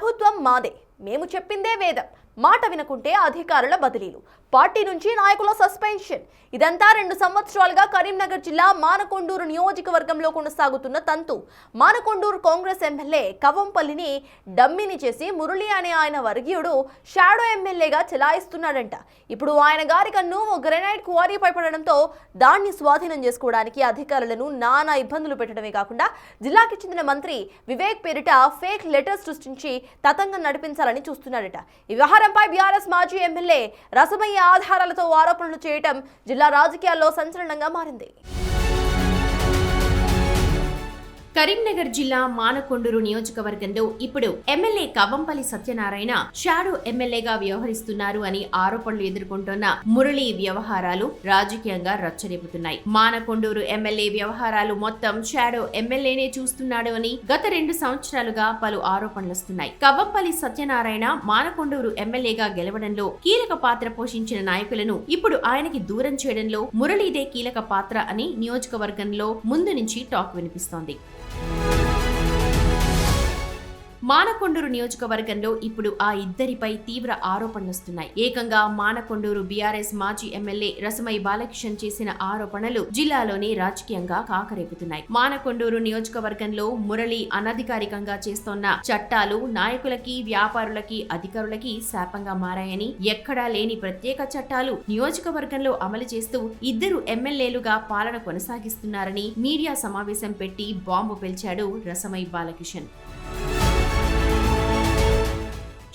ప్రభుత్వం మాదే, మేము చెప్పిందే వేదం, మాట వినకుంటే అధికారుల బదిలీలు, పార్టీ నుంచి నాయకుల సస్పెన్షన్. ఇదంతా 2 సంవత్సరాలుగా కరీంనగర్ జిల్లా మానకొండూరు నియోజకవర్గంలో కొనసాగుతున్న తంతు. మానకొండూరు కాంగ్రెస్ ఎమ్మెల్యే కవంపల్లిని డమ్మిని చేసి మురళి అనే ఆయన వర్గీయుడు షాడో ఎమ్మెల్యేగా చెలాయిస్తున్నాడంట. ఇప్పుడు ఆయన గారి కన్ను ఓ గ్రెనైడ్ క్వారీ పడడంతో దాన్ని స్వాధీనం చేసుకోవడానికి అధికారులను నానా ఇబ్బందులు పెట్టడమే కాకుండా జిల్లాకి చెందిన మంత్రి వివేక్ పేరిట ఫేక్ లెటర్స్ సృష్టించి తతంగం నడిపించాలని చూస్తున్నాడట. ఈ వ్యవహారంపై బీఆర్ఎస్ మాజీ ఎమ్మెల్యే రసమయ్య ఆధారాలతో ఆరోపణలు చేయడం జిల్లా రాజకీయాల్లో సంచలనంగా మారింది. కరీంనగర్ జిల్లా మానకొండూరు నియోజకవర్గంలో ఇప్పుడు ఎమ్మెల్యే కవంపల్లి సత్యనారాయణ షాడో ఎమ్మెల్యేగా వ్యవహరిస్తున్నారు అని ఆరోపణలు ఎదుర్కొంటున్న మురళి వ్యవహారాలు రాజకీయంగా రచ్చరేపుతున్నాయి. మానకొండూరు ఎమ్మెల్యే వ్యవహారాలు మొత్తం షాడో ఎమ్మెల్యేనే చూస్తున్నాడు అని గత 2 సంవత్సరాలుగా పలు ఆరోపణలు వస్తున్నాయి. కవంపల్లి సత్యనారాయణ మానకొండూరు ఎమ్మెల్యేగా గెలవడంలో కీలక పాత్ర పోషించిన నాయకులను ఇప్పుడు ఆయనకి దూరం చేయడంలో మురళిదే కీలక పాత్ర అని నియోజకవర్గంలో ముందు నుంచి టాక్ వినిపిస్తోంది. మానకొండూరు నియోజకవర్గంలో ఇప్పుడు ఆ ఇద్దరిపై తీవ్ర ఆరోపణలొస్తున్నాయి. ఏకంగా మానకొండూరు బీఆర్ఎస్ మాజీ ఎమ్మెల్యే రసమై బాలకిషన్ చేసిన ఆరోపణలు జిల్లాలోని రాజకీయంగా కాకరేపుతున్నాయి. మానకొండూరు నియోజకవర్గంలో మురళి అనధికారికంగా చేస్తోన్న చట్టాలు నాయకులకి, వ్యాపారులకి, అధికారులకి శాపంగా మారాయని, ఎక్కడా లేని ప్రత్యేక చట్టాలు నియోజకవర్గంలో అమలు చేస్తూ ఇద్దరు ఎమ్మెల్యేలుగా పాలన కొనసాగిస్తున్నారని మీడియా సమావేశం పెట్టి బాంబు పేల్చాడు రసమై బాలకిషన్.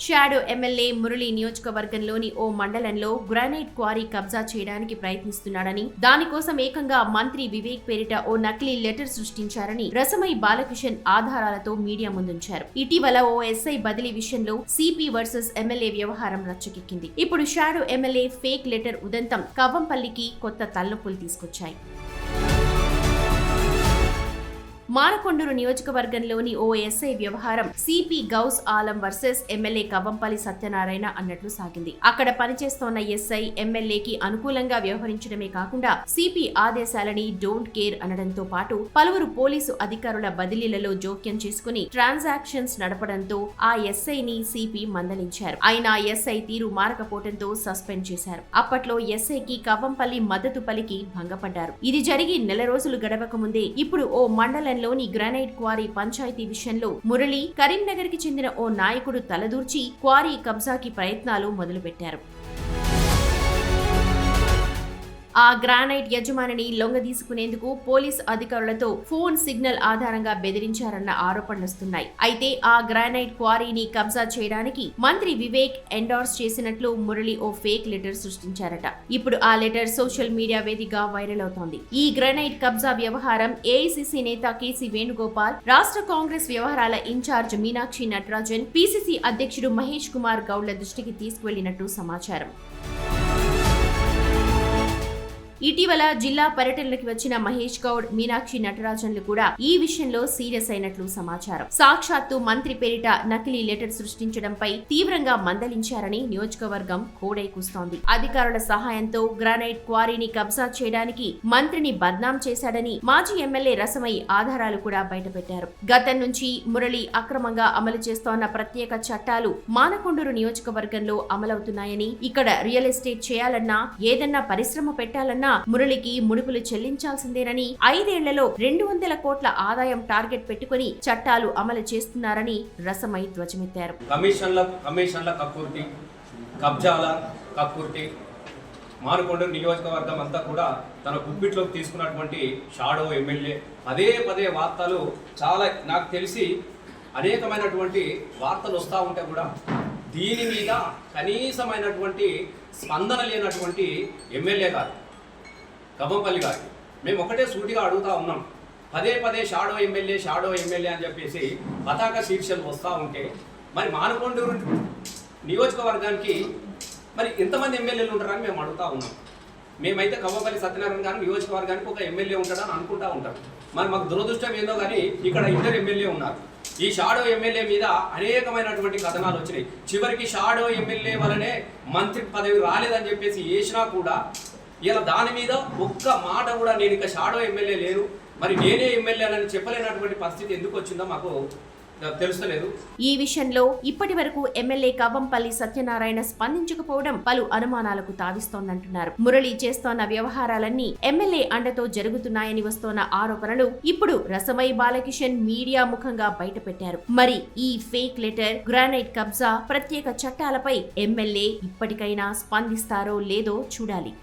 షాడో ఎమ్మెల్యే మురళి నియోజకవర్గంలోని ఓ మండలంలో గ్రానైట్ క్వారీ కబ్జా చేయడానికి ప్రయత్నిస్తున్నాడని, దానికోసం ఏకంగా మంత్రి వివేక్ పేరిట ఓ నకిలీ లెటర్ సృష్టించారని రసమై బాలకిషన్ ఆధారాలతో మీడియా ముందుంచారు. ఇటీవల ఓ ఎస్ఐ బదిలీ విషయంలో సిపి వర్సెస్ ఎమ్మెల్యే వ్యవహారం రచ్చకెక్కింది. ఇప్పుడు షాడో ఎమ్మెల్యే ఫేక్ లెటర్ ఉదంతం కవంపల్లికి కొత్త తలనొప్పులు తీసుకొచ్చాయి. మానకొండూరు నియోజకవర్గంలోని ఓ ఎస్ఐ వ్యవహారం CP Gaus Alam versus MLA Kavampalli Satyanarayana అన్నట్లు సాగింది. అక్కడ పనిచేస్తోన్న ఎస్ఐ ఎమ్మెల్యేకి అనుకూలంగా వ్యవహరించడమే కాకుండా సిపి ఆదేశాలని డోంట్ కేర్ అనడంతో పాటు పలువురు పోలీసు అధికారుల బదిలీలలో జోక్యం చేసుకుని ట్రాన్సాక్షన్స్ నడపడంతో ఆ ఎస్ఐని సిపి మందలించారు. అయినా ఎస్ఐ తీరు మారకపోవడంతో సస్పెండ్ చేశారు. అప్పట్లో ఎస్ఐకి కవంపల్లి మద్దతు పలికి భంగపడ్డారు. ఇది జరిగి 1 నెల రోజులు గడవక ముందే ఇప్పుడు ఓ మండలం లోని గ్రానైట్ క్వారీ పంచాయతీ విషయంలో మురళి, కరీంనగర్ కి చెందిన ఓ నాయకుడు తలదూర్చి క్వారీ కబ్జాకి ప్రయత్నాలు మొదలుపెట్టారు. ఆ గ్రానైట్ యజమానిని లొంగదీసుకునేందుకు పోలీస్ అధికారులతో ఫోన్ సిగ్నల్ ఆధారంగా బెదిరించారన్న ఆరోపణలొస్తున్నాయి. అయితే ఆ గ్రానైట్ క్వారీని కబ్జా చేయడానికి మంత్రి వివేక్ ఎండార్స్ చేసినట్లు మురళి ఓ ఫేక్ లెటర్ సృష్టించారట. ఇప్పుడు ఆ లెటర్ సోషల్ మీడియా వేదికగా వైరల్ అవుతోంది. ఈ గ్రానైట్ కబ్జా వ్యవహారం ఏఐసిసి నేత కేసీ వేణుగోపాల్, రాష్ట్ర కాంగ్రెస్ వ్యవహారాల ఇన్ఛార్జ్ మీనాక్షి నటరాజన్, పిసిసి అధ్యక్షుడు మహేష్ కుమార్ గౌడ్ల దృష్టికి తీసుకువెళ్లినట్టు సమాచారం. ఇటీవల జిల్లా పర్యటనలకు వచ్చిన మహేష్ గౌడ్, మీనాక్షి నటరాజన్లు కూడా ఈ విషయంలో సీరియస్ అయినట్లు సమాచారం. సాక్షాత్తు మంత్రి పేరిట నకిలీ లెటర్ సృష్టించడంపై తీవ్రంగా మందలించారని నియోజకవర్గం కోడై కూస్తోంది. అధికారుల సహాయంతో గ్రానైట్ క్వారీని కబ్జా చేయడానికి మంత్రిని బద్నాం చేశాడని మాజీ ఎమ్మెల్యే రసమై ఆధారాలు కూడా బయటపెట్టారు. గతం నుంచి మురళి అక్రమంగా అమలు చేస్తోన్న ప్రత్యేక చట్టాలు మానకొండూరు నియోజకవర్గంలో అమలవుతున్నాయని, ఇక్కడ రియల్ ఎస్టేట్ చేయాలన్నా, ఏదన్నా పరిశ్రమ పెట్టాలన్నా మురళికి ముడుపులు చెల్లించాల్సిందేనని, 5 ఏళ్లలో 200 కోట్ల ఆదాయం టార్గెట్ పెట్టుకుని చట్టాలు అమలు చేస్తున్నారని రసమై ధ్వజమెత్తారు. కమిషన్ల కక్కుర్తి, కబ్జాల కక్కుర్తి, మానకొండూరు నియోజకవర్గం అంతా కూడా తన గుప్పిట్లోకి తీసుకున్నటువంటి షాడో ఎమ్మెల్యే పదే వార్తలు చాలా నాకు తెలిసి అనేకమైనటువంటి వార్తలు వస్తూ ఉంటే కూడా దీని మీద కనీసమైనటువంటి స్పందన లేనటువంటి ఎమ్మెల్యే గారు కవంపల్లి గారు. మేము ఒకటే సూటిగా అడుగుతూ ఉన్నాం. పదే షాడో ఎమ్మెల్యే అని చెప్పేసి పతాక శీర్షలు వస్తూ ఉంటే మరి మానకొండూరు నియోజకవర్గానికి మరి ఎంతమంది ఎమ్మెల్యేలు ఉంటారని మేము అడుగుతూ ఉన్నాం. మేమైతే కవంపల్లి సత్యనారాయణ గారు నియోజకవర్గానికి ఒక ఎమ్మెల్యే ఉంటాడని అనుకుంటా ఉంటాం. మరి మాకు దురదృష్టం ఏందో కానీ ఇక్కడ 2 ఎమ్మెల్యే ఉన్నారు. ఈ షాడో ఎమ్మెల్యే మీద అనేకమైనటువంటి కథనాలు వచ్చినాయి. చివరికి షాడో ఎమ్మెల్యే వలనే మంత్రి పదవి రాలేదని చెప్పేసి వేసినా కూడా ఇలా దాని మీద ఒక్క మాట కూడా నేను ఇక షాడో ఎమ్మెల్యే లేరు, మరి నేనే ఎమ్మెల్యే అని చెప్పలేనటువంటి పరిస్థితి ఎందుకు వచ్చిందో మాకు తెలుస్తలేదు. ఈ విషయంలో ఇప్పటి వరకు ఎమ్మెల్యే కవ్వంపల్లి సత్యనారాయణ స్పందించకపోవడం పలు అనుమానాలకు తావిస్తోందంటున్నారు. మురళి చేస్తోన్న వ్యవహారాలన్నీ ఎమ్మెల్యే అండతో జరుగుతున్నాయని వస్తోన్న ఆరోపణలు ఇప్పుడు రసమై బాలకిషన్ మీడియా ముఖంగా బయటపెట్టారు. మరి ఈ ఫేక్ లెటర్, గ్రానైట్ కబ్జా, ప్రత్యేక చట్టాలపై ఎమ్మెల్యే ఇప్పటికైనా స్పందిస్తారో లేదో చూడాలి.